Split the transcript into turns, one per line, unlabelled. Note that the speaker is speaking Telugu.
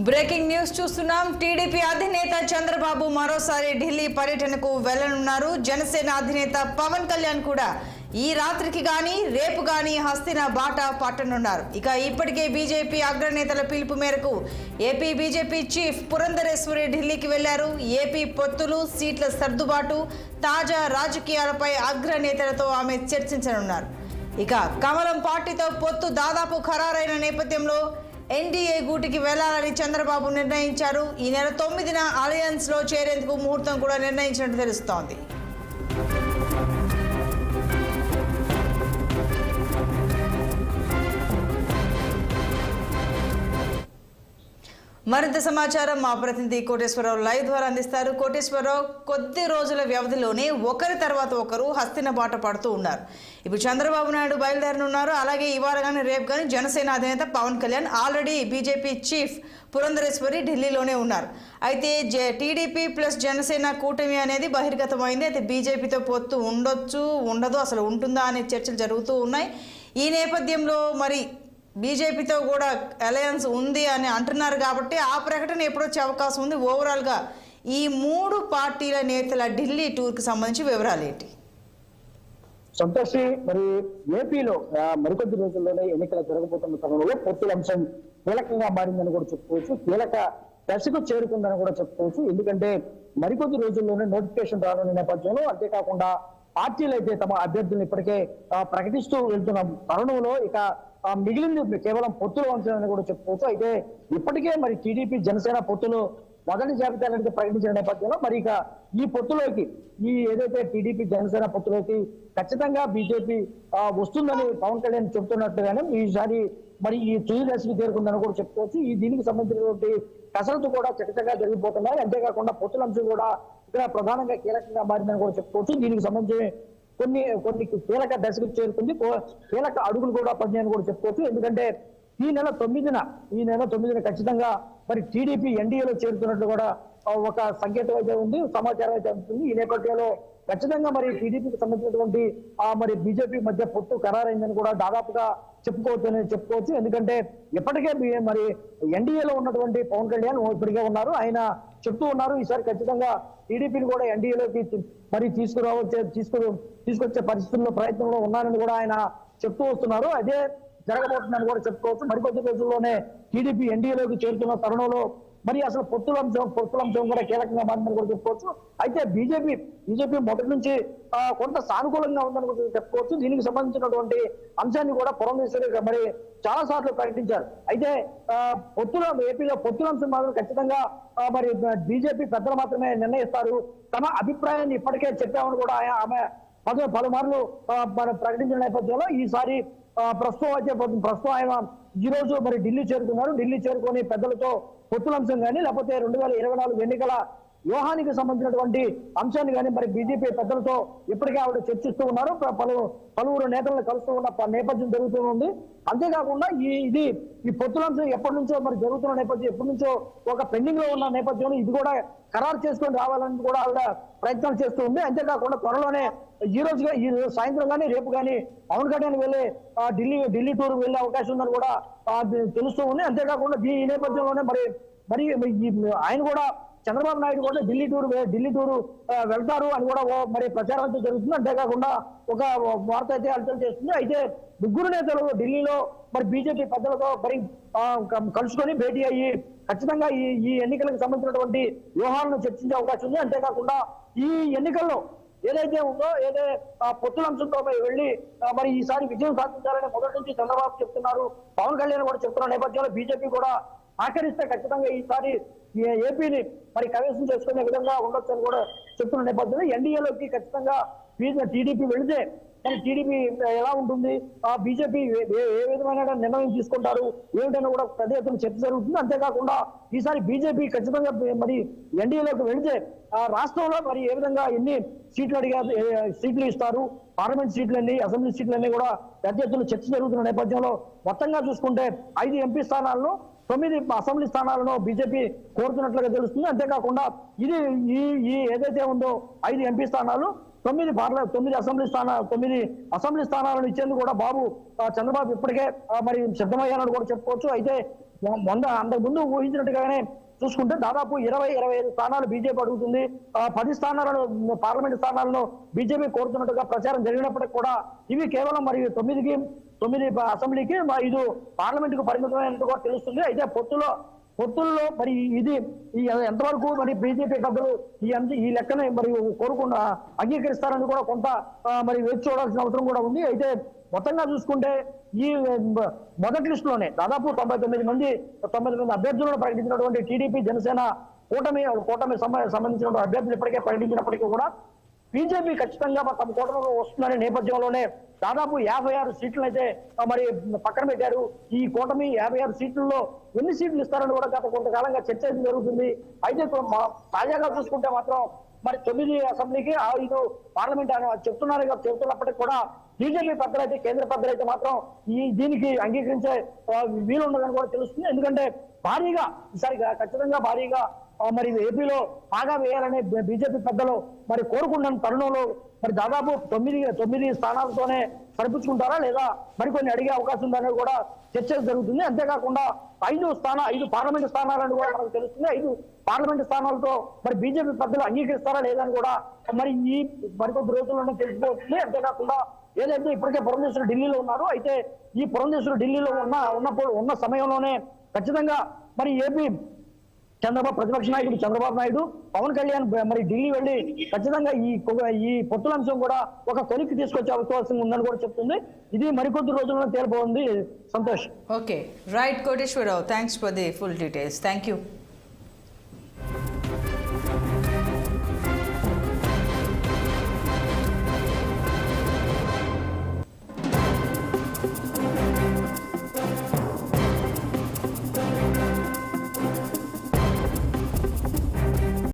బ్రేకింగ్ న్యూస్ చూస్తున్నాం. టీడీపీ అధినేత చంద్రబాబు మరోసారి ఢిల్లీ పర్యటనకు వెళ్లనున్నారు. జనసేన అధినేత పవన్ కళ్యాణ్ కూడా ఈ రాత్రికి గాని రేపు గాని హస్తిన బాట పట్టనున్నారు. ఇక ఇప్పటికే బీజేపీ అగ్రనేతల పిలుపు మేరకు ఏపీ బీజేపీ చీఫ్ పురంధరేశ్వరి ఢిల్లీకి వెళ్లారు. ఏపీ పొత్తులు, సీట్ల సర్దుబాటు, తాజా రాజకీయాలపై అగ్రనేతలతో ఆమె చర్చించనున్నారు. ఇక కమలం పార్టీతో పొత్తు దాదాపు ఖరారైన నేపథ్యంలో ఎన్డీఏ గూటికి వెళ్లాలని చంద్రబాబు నిర్ణయించారు. ఈ నెల 9న అలయన్స్ లో చేరేందుకు ముహూర్తం కూడా నిర్ణయించినట్టు తెలుస్తోంది. మరింత సమాచారం మా ప్రతినిధి కోటేశ్వరరావు లైవ్ ద్వారా అందిస్తారు. కోటేశ్వరరావు, కొద్ది రోజుల వ్యవధిలోనే ఒకరి తర్వాత ఒకరు హస్తిన బాట పడుతూ ఉన్నారు. ఇప్పుడు చంద్రబాబు నాయుడు బయలుదేరనున్నారు. అలాగే ఇవాళ కానీ రేపు కానీ జనసేన అధినేత Pawan Kalyan, already BJP chief Purandeswari ఢిల్లీలోనే ఉన్నారు. అయితే టీడీపీ ప్లస్ జనసేన కూటమి అనేది బహిర్గతమైంది. అయితే బీజేపీతో పొత్తు ఉండొచ్చు, ఉండదు, అసలు ఉంటుందా అనే చర్చలు జరుగుతూ ఉన్నాయి. ఈ నేపథ్యంలో మరి బీజేపీతో కూడా అలయన్స్ ఉంది అని అంటున్నారు కాబట్టి ఆ ప్రకటన ఎప్పుడు వచ్చే అవకాశం ఉంది? ఓవరాల్గా ఈ మూడు పార్టీల నేతల ఢిల్లీ టూర్కి సంబంధించి వివరాలు ఏంటి?
సంతోషి, మరి ఏపీలో మరికొద్ది రోజుల్లోనే ఎన్నికలు జరగబోతున్న తరుణంలో పొత్తుల అంశం కీలకంగా మారిందని కూడా చెప్పుకోవచ్చు. కీలక దశకు చేరుకుందని కూడా చెప్పుకోవచ్చు. ఎందుకంటే మరికొద్ది రోజుల్లోనే నోటిఫికేషన్ రానున్న నేపథ్యంలో, అంతేకాకుండా పార్టీలు అయితే తమ అభ్యర్థులను ఇప్పటికే ప్రకటిస్తూ వెళ్తున్న తరుణంలో ఇక మిగిలింది కేవలం పొత్తుల అంశం అని కూడా చెప్పుకోవచ్చు. అయితే ఇప్పటికే మరి టీడీపీ జనసేన పొత్తులు మొదటి జాబితాలను ప్రకటించిన నేపథ్యంలో మరి ఇక ఈ పొత్తులోకి, ఈ ఏదైతే టీడీపీ జనసేన పొత్తులోకి ఖచ్చితంగా బీజేపీ వస్తుందని పవన్ కళ్యాణ్ చెబుతున్నట్టుగానే ఈసారి మరి ఈ తుది దశకు చేరుకుందని కూడా చెప్పుకోవచ్చు. ఈ దీనికి సంబంధించినటువంటి కసరత్తు కూడా చక్కచక్కగా జరిగిపోతున్నాయి. అంతేకాకుండా పొత్తుల అంశం కూడా ఇక్కడ ప్రధానంగా కీలకంగా మారిందని కూడా చెప్పుకోవచ్చు. దీనికి సంబంధించి కొన్ని కీలక దశకు చేరుకుంది, కీలక అడుగులు కూడా పడినాయని కూడా చెప్పుకోవచ్చు. ఎందుకంటే ఈ నెల 9న ఖచ్చితంగా మరి టీడీపీ ఎన్డీఏలో చేరుతున్నట్లు కూడా ఒక సంకేతం అయితే ఉంది, సమాచారం అయితే ఉంటుంది. ఈ నేపథ్యంలో ఖచ్చితంగా మరి టీడీపీకి సంబంధించినటువంటి మరి బీజేపీ మధ్య పొత్తు ఖరారైందని కూడా దాదాపుగా చెప్పుకోవచ్చు. ఎందుకంటే ఇప్పటికే మరి ఎన్డీఏలో ఉన్నటువంటి పవన్ కళ్యాణ్ ఇప్పటికే ఉన్నారు. ఆయన చెప్తూ ఉన్నారు, ఈసారి ఖచ్చితంగా టీడీపీని కూడా ఎన్డీఏలోకి మరి తీసుకొచ్చే పరిస్థితుల్లో ప్రయత్నంలో ఉన్నారని కూడా ఆయన చెప్తూ వస్తున్నారు. అదే జరగబోతుందని కూడా చెప్పుకోవచ్చు. మరికొద్ది రోజుల్లోనే టీడీపీ ఎన్డీఏలోకి చేరుతున్న తరుణంలో మరి అసలు పొత్తుల అంశం కూడా కీలకంగా మారిందని కూడా చెప్పుకోవచ్చు. అయితే బీజేపీ మొదటి నుంచి కొంత సానుకూలంగా ఉందని కూడా చెప్పుకోవచ్చు. దీనికి సంబంధించినటువంటి అంశాన్ని కూడా పురంధరేశ్వరి మరి చాలా సార్లు ప్రకటించారు. అయితే ఏపీలో పొత్తుల అంశం మాత్రం ఖచ్చితంగా మరి బీజేపీ పెద్దలు మాత్రమే నిర్ణయిస్తారు. తమ అభిప్రాయాన్ని ఇప్పటికే చెప్పామని కూడా ఆమె పలుమార్లు ప్రకటించిన నేపథ్యంలో ఈసారి ప్రస్తుతం ఆయన ఈ రోజు మరి ఢిల్లీ చేరుకున్నారు. ఢిల్లీ చేరుకొని పెద్దలతో పొత్తుల అంశం కానీ లేకపోతే 2024 ఎన్నికల వ్యూహానికి సంబంధించినటువంటి అంశాన్ని కానీ మరి బీజేపీ పెద్దలతో ఇప్పటికే ఆవిడ చర్చిస్తూ ఉన్నారు. పలువురు నేతలను కలుస్తూ ఉన్న నేపథ్యం జరుగుతూ ఉంది. అంతేకాకుండా ఈ పొత్తుల అంశం ఎప్పటి నుంచో మరి జరుగుతున్న నేపథ్యం, ఎప్పటి నుంచో ఒక పెండింగ్ లో ఉన్న నేపథ్యంలో ఇది కూడా ఖరారు చేసుకొని రావాలని కూడా ఆవిడ ప్రయత్నాలు చేస్తూ ఉంది. అంతేకాకుండా త్వరలోనే ఈ సాయంత్రం కానీ రేపు కానీ పవన్ కళ్యాణ్ వెళ్ళే ఢిల్లీ టూర్ వెళ్ళే అవకాశం ఉందని కూడా తెలుస్తూ ఉంది. అంతేకాకుండా ఈ నేపథ్యంలోనే మరి ఆయన కూడా చంద్రబాబు నాయుడు కూడా ఢిల్లీ టూర్ వెళ్తారు అని కూడా మరి ప్రచారం అయితే జరుగుతుంది. అంతేకాకుండా ఒక వార్త అయితే అలచల్ చేస్తుంది. అయితే ముగ్గురు నేతలు ఢిల్లీలో మరి బీజేపీ పెద్దలతో మరి కలుసుకొని భేటీ అయ్యి ఖచ్చితంగా ఈ ఎన్నికలకు సంబంధించినటువంటి వ్యూహాలను చర్చించే అవకాశం ఉంది. అంతేకాకుండా ఈ ఎన్నికల్లో ఏదైతే ఉందో పొత్తుల అంశంతో వెళ్ళి మరి ఈసారి విజయం సాధించాలని మొదటి నుంచి చంద్రబాబు చెప్తున్నారు, పవన్ కళ్యాణ్ కూడా చెప్తున్న నేపథ్యంలో బీజేపీ కూడా ఆచరిస్తే ఖచ్చితంగా ఈసారి ఏపీని మరి కైవసం చేసుకునే విధంగా ఉండొచ్చని కూడా చెప్తున్న నేపథ్యంలో ఎన్డీఏలోకి ఖచ్చితంగా టీడీపీ వెళితే మరి టీడీపీ ఎలా ఉంటుంది, బీజేపీ ఏ విధమైన నిర్ణయం తీసుకుంటారు ఏమిటైనా కూడా పెద్ద ఎత్తున చర్చ జరుగుతుంది. అంతేకాకుండా ఈసారి బీజేపీ ఖచ్చితంగా మరి ఎన్డీఏలోకి వెళితే రాష్ట్రంలో మరి ఏ విధంగా ఎన్ని సీట్లు ఇస్తారు, పార్లమెంట్ సీట్లన్నీ, అసెంబ్లీ సీట్లన్నీ కూడా పెద్ద ఎత్తున చర్చ జరుగుతున్న నేపథ్యంలో మొత్తంగా చూసుకుంటే 5 ఎంపీ స్థానాలను, 9 అసెంబ్లీ స్థానాలను బీజేపీ కోరుతున్నట్లుగా తెలుస్తుంది. అంతేకాకుండా ఇది ఏదైతే ఉందో 5 ఎంపీ స్థానాలు 9 అసెంబ్లీ స్థానాలను ఇచ్చేందుకు కూడా చంద్రబాబు ఇప్పటికే మరి సిద్ధమయ్యానని కూడా చెప్పుకోవచ్చు. అయితే అంతకుముందు ఊహించినట్టుగానే చూసుకుంటే దాదాపు 20-25 స్థానాలు బీజేపీ అడుగుతుంది. 10 స్థానాలను పార్లమెంట్ స్థానాలను బీజేపీ కోరుతున్నట్టుగా ప్రచారం జరిగినప్పటికీ కూడా ఇవి కేవలం మరి 9 అసెంబ్లీకి 5 పార్లమెంటుకు పరిమితమైనట్టు కూడా తెలుస్తుంది. అయితే పొత్తుల్లో మరి ఇది ఎంతవరకు మరి బీజేపీ పెద్దలు ఈ లెక్కనే మరి కోరుకుండా అంగీకరిస్తారని కూడా కొంత మరి వేచి చూడాల్సిన అవసరం కూడా ఉంది. అయితే మొత్తంగా చూసుకుంటే ఈ మొదటి లిస్టులోనే దాదాపు 99 మంది అభ్యర్థులను ప్రకటించినటువంటి టీడీపీ జనసేన కూటమి సంబంధించిన అభ్యర్థులు ఇప్పటికే ప్రకటించినప్పటికీ కూడా బీజేపీ ఖచ్చితంగా తమ కూటమిలో వస్తుందనే నేపథ్యంలోనే దాదాపు 56 సీట్లు అయితే మరి పక్కన పెట్టారు. ఈ కూటమి 56 సీట్లలో ఎన్ని సీట్లు ఇస్తారని కూడా గత కొంతకాలంగా చర్చ జరుగుతుంది. అయితే తాజాగా చూసుకుంటే మాత్రం మరి 9 అసెంబ్లీకి 5 పార్లమెంట్ అని చెప్తున్నప్పటికీ కూడా బీజేపీ పెద్దలైతే కేంద్ర పెద్దలైతే మాత్రం దీనికి అంగీకరించే వీలుండదని కూడా తెలుస్తుంది. ఎందుకంటే భారీగా ఈసారి ఖచ్చితంగా భారీగా మరి ఏపీలో బాగా వేయాలనే బీజేపీ పెద్దలు మరి కోరుకున్న తరుణంలో మరి దాదాపు 9 స్థానాలతోనే సరిపుచ్చుకుంటారా లేదా మరికొన్ని అడిగే అవకాశం ఉందనేది కూడా చర్చ జరుగుతుంది. అంతేకాకుండా 5 పార్లమెంట్ స్థానాలను కూడా మనకు తెలుస్తుంది. 5 పార్లమెంట్ స్థానాలతో మరి బీజేపీ పెద్దలు అంగీకరిస్తారా లేదని కూడా మరి ఈ మరికొద్ది రోజుల్లోనే తెలిసిపోతుంది. అంతేకాకుండా ఏదైతే ఇప్పటికే పురంధేశ్వరుడు ఢిల్లీలో ఉన్నారు. అయితే ఈ పురంధేశ్వరుడు ఢిల్లీలో ఉన్న సమయంలోనే ఖచ్చితంగా మరి ఏపీ ప్రతిపక్ష నాయకుడు చంద్రబాబు నాయుడు, పవన్ కళ్యాణ్ మరి ఢిల్లీ వెళ్ళి ఖచ్చితంగా ఈ పొత్తుల అంశం కూడా ఒక కొలిక్కి తీసుకొచ్చే అవకాశం ఉందని కూడా చెప్తుంది. ఇది మరికొద్ది రోజుల్లో తేలిపోతుంది. Santosh.
Okay, right Koteswara Rao, thanks for the full details. Thank you.